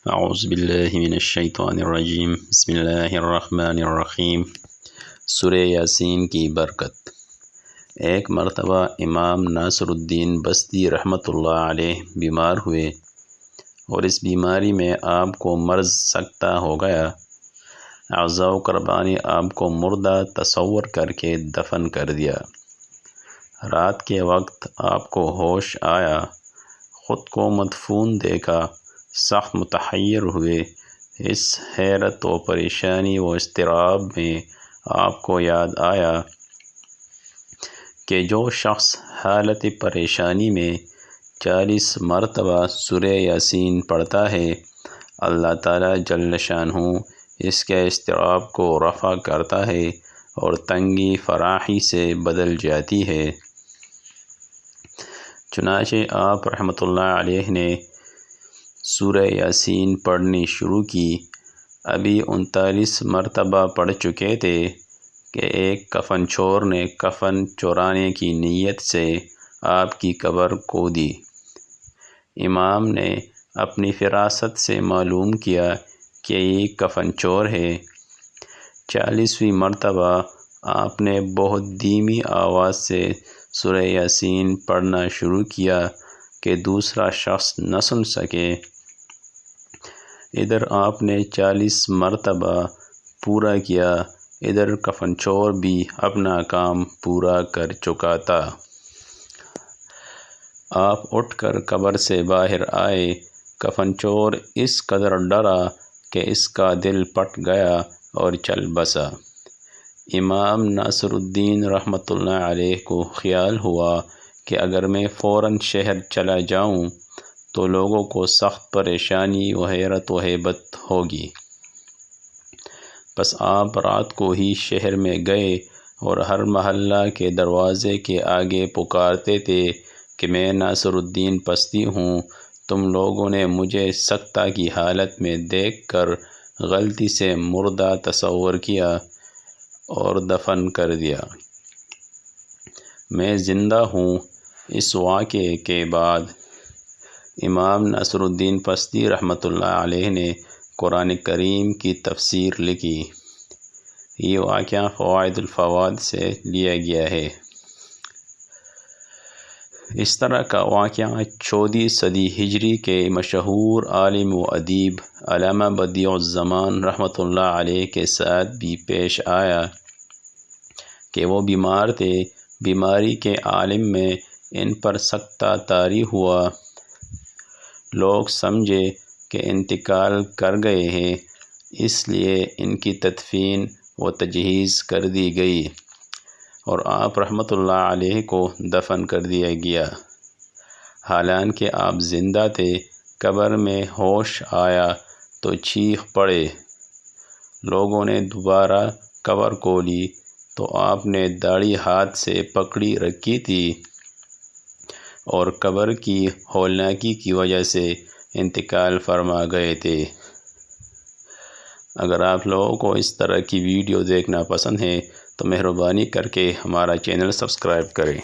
اعوذ باللہ من الشیطان الرجیم بسم اللہ الرحمن الرحیم۔ سورہ یاسین کی برکت۔ ایک مرتبہ امام ناصر الدین بستی رحمۃ اللہ علیہ بیمار ہوئے اور اس بیماری میں آپ کو مرض سکتہ ہو گیا۔ اعضاء و قربا نے آپ کو مردہ تصور کر کے دفن کر دیا۔ رات کے وقت آپ کو ہوش آیا، خود کو مدفون دیکھا، سخت متحیر ہوئے۔ اس حیرت و پریشانی و اضطراب میں آپ کو یاد آیا کہ جو شخص حالت پریشانی میں 40 مرتبہ سورہ یاسین پڑھتا ہے، اللہ تعالیٰ جل شانہ اس کے اضطراب کو رفع کرتا ہے اور تنگی فراخی سے بدل جاتی ہے۔ چنانچہ آپ رحمۃ اللہ علیہ نے سورہ یاسین پڑھنی شروع کی۔ ابھی 39 مرتبہ پڑھ چکے تھے کہ ایک کفن چور نے کفن چورانے کی نیت سے آپ کی قبر کھودی۔ امام نے اپنی فراست سے معلوم کیا کہ یہ کفن چور ہے۔ 40ویں مرتبہ آپ نے بہت دھیمی آواز سے سورہ یاسین پڑھنا شروع کیا کہ دوسرا شخص نہ سن سکے۔ ادھر آپ نے 40 مرتبہ پورا کیا، ادھر کفن چور بھی اپنا کام پورا کر چکا تھا۔ آپ اٹھ کر قبر سے باہر آئے۔ کفن چور اس قدر ڈرا کہ اس کا دل پھٹ گیا اور چل بسا۔ امام ناصر الدین رحمۃ اللہ علیہ کو خیال ہوا کہ اگر میں فوراً شہر چلا جاؤں تو لوگوں کو سخت پریشانی و حیرت و ہیبت ہوگی۔ بس آپ رات کو ہی شہر میں گئے اور ہر محلہ کے دروازے کے آگے پکارتے تھے کہ میں ناصر الدین بستی ہوں، تم لوگوں نے مجھے سکتہ کی حالت میں دیکھ کر غلطی سے مردہ تصور کیا اور دفن کر دیا۔ میں زندہ ہوں۔ اس واقعے کے بعد امام ناصر الدین بستی رحمۃ اللہ علیہ نے قرآن کریم کی تفسیر لکھی۔ یہ واقعہ فوائد الفوائد سے لیا گیا ہے۔ اس طرح کا واقعہ 14ویں صدی ہجری کے مشہور عالم و ادیب علامہ بدیع الزمان رحمۃ اللہ علیہ کے ساتھ بھی پیش آیا کہ وہ بیمار تھے۔ بیماری کے عالم میں ان پر سکتہ طاری ہوا۔ لوگ سمجھے کہ انتقال کر گئے ہیں، اس لیے ان کی تدفین و تجہیز کر دی گئی اور آپ رحمۃ اللہ علیہ کو دفن کر دیا گیا۔ حالانکہ آپ زندہ تھے۔ قبر میں ہوش آیا تو چیخ پڑے۔ لوگوں نے دوبارہ قبر کھولی تو آپ نے داڑھی ہاتھ سے پکڑی رکھی تھی اور قبر کی ہولناکی کی وجہ سے انتقال فرما گئے تھے۔ اگر آپ لوگوں کو اس طرح کی ویڈیو دیکھنا پسند ہے تو مہربانی کر کے ہمارا چینل سبسکرائب کریں۔